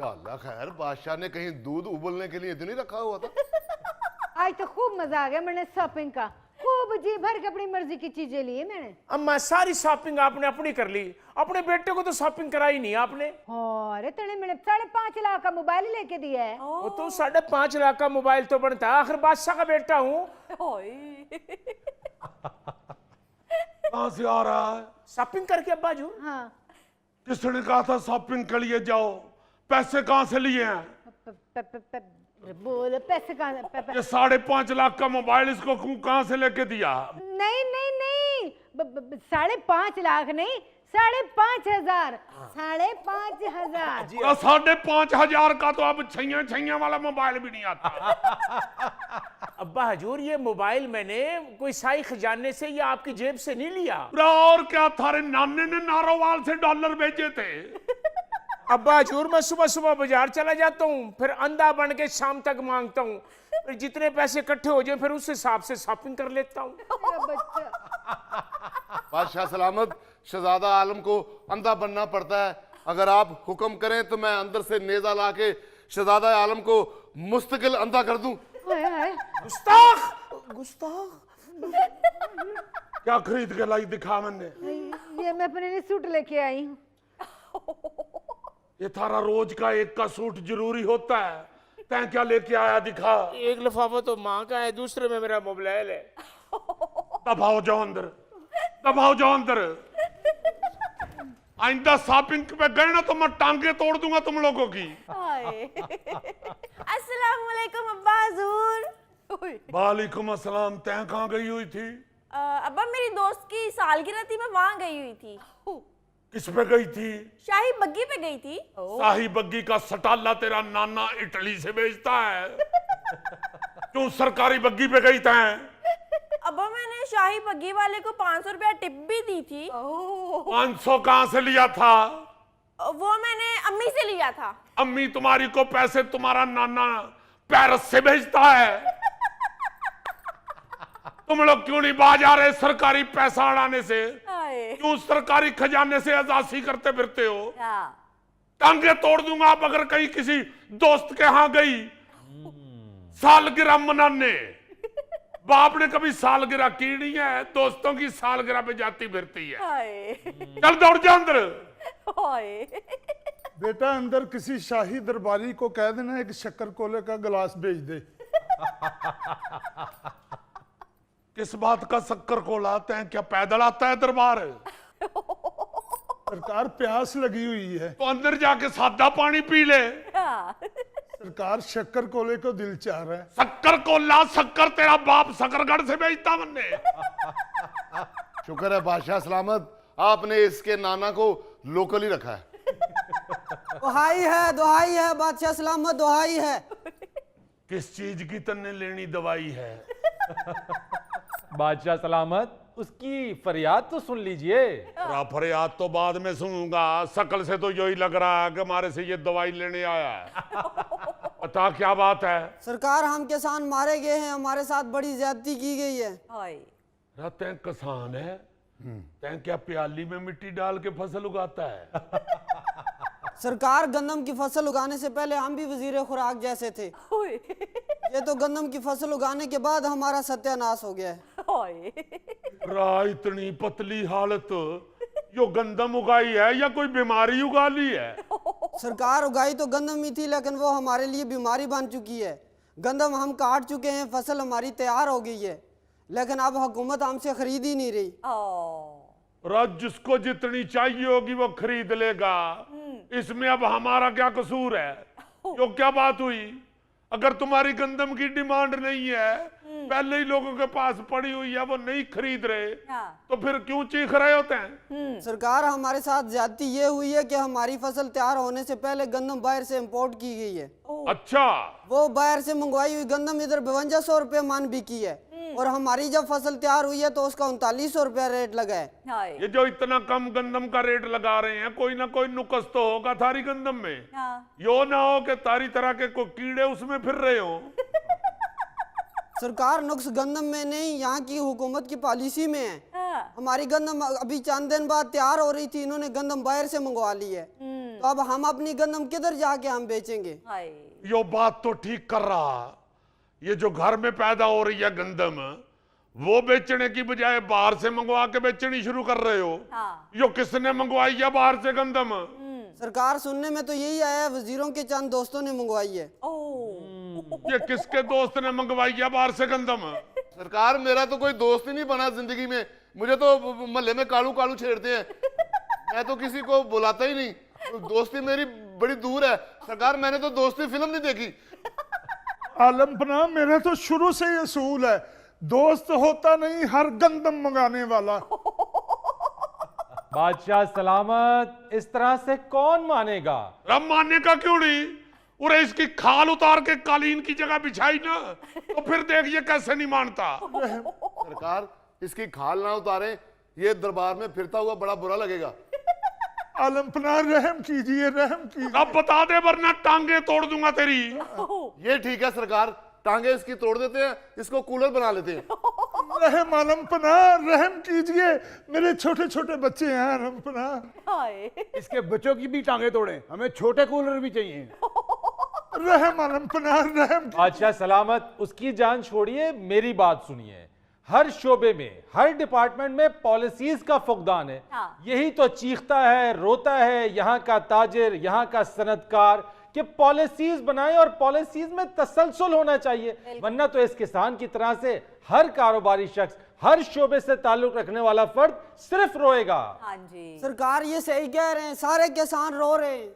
या अल्लाह खैर, बादशाह ने कहीं दूध उबलने के लिए तो नहीं रखा हुआ था? आज तो खूब मजा आ गया मैंने शॉपिंग का, खूब जी भर के अपनी मर्जी की चीजें ली मैंने। अम्मा सारी शॉपिंग आपने अपनी कर ली, अपने बेटे को तो शॉपिंग कराई नहीं आपने। अरे तेने मैंने 5.5 लाख का मोबाइल लेके दिया है। वो तो 5.5 लाख का मोबाइल तो बनता है, आखिर बादशाह का बेटा हूँ। कहाँ से आ रहा है? शॉपिंग करके अब्बा जी। हाँ किसने कहा था शॉपिंग के लिए जाओ? पैसे कहाँ से लिए हैं? बोल पैसे कहाँ? ये 5.5 लाख का मोबाइल इसको कहाँ से लेके दिया? नहीं नहीं नहीं 5.5 लाख नहीं, 5,500। 5,500। 5,500 का तो अब छैया छैया वाला मोबाइल भी नहीं आता। अब्बा हजूर ये मोबाइल मैंने कोई साई खजाने से या आपकी जेब से नहीं लिया। और क्या, थारे नाने ने नारोवाल से डॉलर भेजे थे। अब्बा हजूर मैं सुबह सुबह बाजार चला जाता हूँ, फिर अंधा बन के शाम तक मांगता हूँ, फिर जितने पैसे इकट्ठे हो जाए फिर उस हिसाब से शॉपिंग कर लेता हूँ। बादशाह सलामत, शहजादा आलम को अंधा बनना पड़ता है। अगर आप हुक्म करें तो मैं अंदर से नेजा ला के शहजादा आलम को मुस्तकिल अंधा कर दूं। गुस्ताख गुस्ताख। क्या खरीद के लाई दिखा मैंने? ये मैं अपने लिए सूट लेके आई हूँ। ये थारा रोज का एक का सूट जरूरी होता है, तैं क्या लेके आया दिखा? एक लिफाफा तो माँ का है, दूसरे में मेरा मोबाइल है। दबाओ जाओ अंदर, दबाओ जाओ अंदर। आइंदा शॉपिंग पे गए ना तो मैं टांगे तोड़ दूंगा तुम लोगों की। अस्सलाम वालेकुम अब्बा हजूर। वालेकुम अस्सलाम। तैं कहाँ गई हुई थी? अब्बा मेरी दोस्त की सालगिरह थी, मैं वहां गई हुई थी। किस पे गई थी? शाही बग्गी पे गई थी। शाही बग्गी का सटाला तेरा नाना इटली से भेजता है। क्यों सरकारी बग्गी पे गई तैं? अब्बा मैंने शाही बग्गी वाले को 500 रुपया टिप भी दी थी। 500 कहाँ से लिया था? वो मैंने अम्मी से लिया था। अम्मी तुम्हारी को पैसे तुम्हारा नाना पेरिस से भेजता है। तुम लोग क्यों नहीं बाज आ रहे सरकारी पैसा उड़ाने से? क्यों सरकारी खजाने से अजासी करते फिरते हो? टांगे तोड़ दूंगा आप अगर कहीं किसी दोस्त के यहां गई सालगिरह मनाने। बाप ने कभी सालगिरह की नहीं है, दोस्तों की सालगिरह पे जाती फिरती है। चल दौड़ जा अंदर। बेटा अंदर किसी शाही दरबारी को कह देना एक शक्कर कोले का गिलास भेज दे। किस बात का शक्कर कोला? तैं क्या पैदल आता है दरबार? सरकार प्यास लगी हुई है। तो अंदर जाके सादा पानी पी ले। सरकार शक्कर कोले को दिल चाह रहा है। शक्कर कोला? शक्कर तेरा बाप शकरगढ़ से भेजता बनने। शुक्र है बादशाह सलामत, आपने इसके नाना को लोकल ही रखा है। दुहाई है बादशाह सलामत, दुहाई है। किस चीज की तन्ने लेनी दवाई है? बादशाह सलामत, उसकी फरियाद तो सुन लीजिए। फरियाद तो बाद में सुनूंगा, शकल से तो यही लग रहा है कि हमारे से ये दवाई लेने आया है। बता क्या बात है? सरकार हम किसान मारे गए हैं, हमारे साथ बड़ी ज्यादती की गई है। तैं किसान है? तैं क्या प्याली में मिट्टी डाल के फसल उगाता है? सरकार गंदम की फसल उगाने से पहले हम भी वजीर खुराक जैसे थे। ये तो गंदम की फसल उगाने के बाद हमारा सत्यानाश हो गया है। इतनी पतली हालत, यो गंदम उगाई है या कोई बीमारी उगा ली है? सरकार उगाई तो गंदम ही थी, लेकिन वो हमारे लिए बीमारी बन चुकी है। गंदम हम काट चुके हैं, फसल हमारी तैयार हो गई है, लेकिन अब हुकूमत हमसे खरीद ही नहीं रही। जिसको जितनी चाहिए होगी वो खरीद लेगा, इसमें अब हमारा क्या कसूर है? यो क्या बात हुई? अगर तुम्हारी गंदम की डिमांड नहीं है, पहले ही लोगों के पास पड़ी हुई है, वो नहीं खरीद रहे, तो फिर क्यों चीख रहे होते हैं? सरकार हमारे साथ ज्यादती ये हुई है कि हमारी फसल तैयार होने से पहले गंदम बाहर से इंपोर्ट की गई है। अच्छा, वो बाहर से मंगवाई हुई गंदम इधर 5200 रुपये मन बिकी है, और हमारी जब फसल तैयार हुई है तो उसका 3900 रुपया रेट लगा है। ये जो इतना कम गंदम का रेट लगा रहे हैं, कोई ना कोई नुकस तो होगा थारी गंदम में। यो ना हो कि तारी तरह के कोई कीड़े उसमें फिर रहे हो। सरकार नुक्स गंदम में नहीं, यहाँ की हुकूमत की पॉलिसी में है। हमारी गंदम अभी चंद दिन बाद तैयार हो रही थी, इन्होंने गंदम बाहर से मंगवा ली है। तो अब हम अपनी गंदम किधर जाके हम बेचेंगे? यो बात तो ठीक कर रहा, ये जो घर में पैदा हो रही है गंदम, वो बेचने की बजाय बाहर से मंगवा के बेचनी शुरू कर रहे हो। यो किसने मंगवाई है बाहर से गंदम? सरकार, सुनने में तो यही आया है वजीरों के चंद दोस्तों ने मंगवाई है। ये किसके दोस्त ने मंगवाई है बाहर से गंदम? सरकार, मेरा तो कोई दोस्त ही नहीं बना जिंदगी में, मुझे तो मोहल्ले में कालू कालू छेड़ते हैं, मैं तो किसी को बुलाता ही नहीं, दोस्ती मेरी बड़ी दूर है। सरकार, मैंने तो दोस्ती फिल्म नहीं देखी। आलमपना, मेरा तो शुरू से ही असूल है, दोस्त होता नहीं हर गंदम मंगाने वाला। बादशाह सलामत, इस तरह से कौन मानेगा? रब मानने का क्यों नहीं? और इसकी खाल उतार के कालीन की जगह बिछाई ना, तो फिर देखिए कैसे नहीं मानता। सरकार, इसकी खाल ना उतारें, ये दरबार में फिरता हुआ बड़ा बुरा लगेगा। आलमपना, रहम कीजिए, रहम कीजिए। अब बता दे वरना टांगे तोड़ दूंगा तेरी। ये ठीक है सरकार, टांगे इसकी तोड़ देते हैं, इसको कूलर बना लेते हैं। रहम आलमपना, रहम कीजिए, मेरे छोटे छोटे बच्चे हैं आलमपना। इसके बच्चों की भी टांगे तोड़े, हमें छोटे कूलर भी चाहिए। रहम आलमपना, रहम। बादशाह सलामत, उसकी जान छोड़िए, मेरी बात सुनिए। हर शोबे में, हर डिपार्टमेंट में पॉलिसीज का फुकदान है। यही तो चीखता है, रोता है यहाँ का ताजिर, यहाँ का सनतकार कि पॉलिसीज बनाए और पॉलिसीज में तसलसल होना चाहिए, वरना तो इस किसान की तरह से हर कारोबारी शख्स, हर शोबे से ताल्लुक रखने वाला फर्द सिर्फ रोएगा। सरकार, ये सही कह रहे हैं, सारे किसान रो रहे हैं।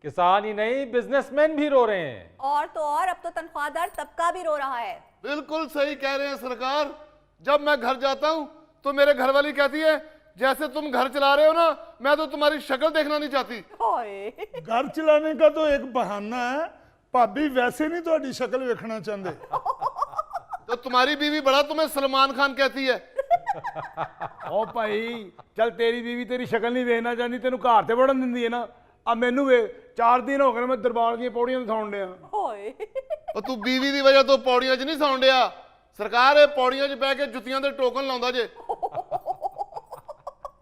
किसान ही नहीं, बिजनेसमैन भी रो रहे हैं। और तो और, अब तो तनख्वाहदार तबका भी रो रहा है। बिल्कुल सही कह रहे हैं सरकार, जब मैं घर जाता हूं तो मेरे घर वाली कहती है, जैसे तुम घर चला रहे हो ना, मैं तो तुम्हारी शक्ल देखना नहीं चाहती। घर चलाने का तो एक बहाना है, भाभी वैसे नहीं थोड़ी शक्ल देखना चाहते। तो तुम्हारी बीवी बड़ा तुम्हें सलमान खान कहती है। ओ भाई, चल तेरी बीवी तेरी शक्ल नहीं देखना चाहती, तेन घर से बढ़न दिंदी है ना। अब मैनू वे 4 दिन हो गए मैं दरबार दी पौड़ियां सौन दिया। और तू बीवी की वजह तो पौड़ियां च नहीं सौन दिया। सरकार, ये पौड़ियां च बह के जुत्तियां दे टोकन लाउंदा जे।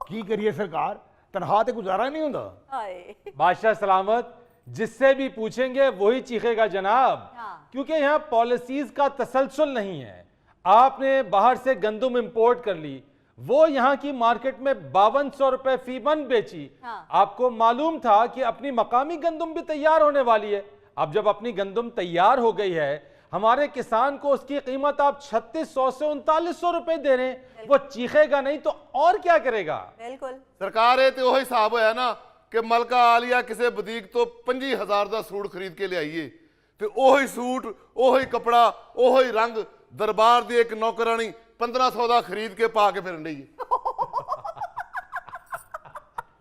की करिए सरकार, तनख्वाह ते गुजारा नहीं होता। बादशाह सलामत, जिससे भी पूछेंगे वही चीखेगा जनाब, क्योंकि यहाँ पॉलिसीज का तसलसल नहीं है। आपने बाहर से गंदम इंपोर्ट कर ली, वो यहाँ की मार्केट में 5200 रुपए फी मन बेची। आपको मालूम था कि अपनी मकामी गंदम भी तैयार होने वाली है। अब जब अपनी गंदम तैयार हो गई है, हमारे किसान को उसकी कीमत आप 3600 से 3900 रुपए दे रहे हैं, वो चीखेगा नहीं तो और क्या करेगा? बिल्कुल। सरकार, ये तो वही हिसाब है ना कि मलका आलिया किसी बदीक तो 25,000 का सूट खरीद के ले आइए, फिर ओही सूट, ओही कपड़ा, ओही रंग दरबार दी एक नौकरानी 1500 का खरीद के पा के फिरन रही है।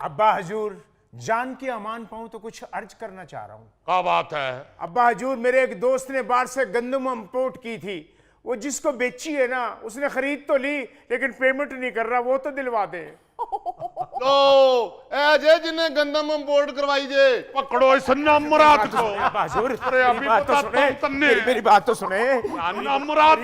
अब्बा हजूर, जान के अमान पाऊं तो कुछ अर्ज करना चाह रहा हूं। क्या बात है? अब्बा हजूर, मेरे एक दोस्त ने बाहर से गंदम इंपोर्ट की थी, वो जिसको बेची है ना, उसने खरीद तो ली लेकिन पेमेंट नहीं कर रहा, वो तो दिलवा दे। लो ए जे जिन्हें गंदम इंपोर्ट करवाई जे, पकड़ो इस नामुराद को। अब्बा हजूर, अरे अभी मेरी बात तो बताता हूं सुने, तन्ने। मेरी बात तो सुने। नामुराद।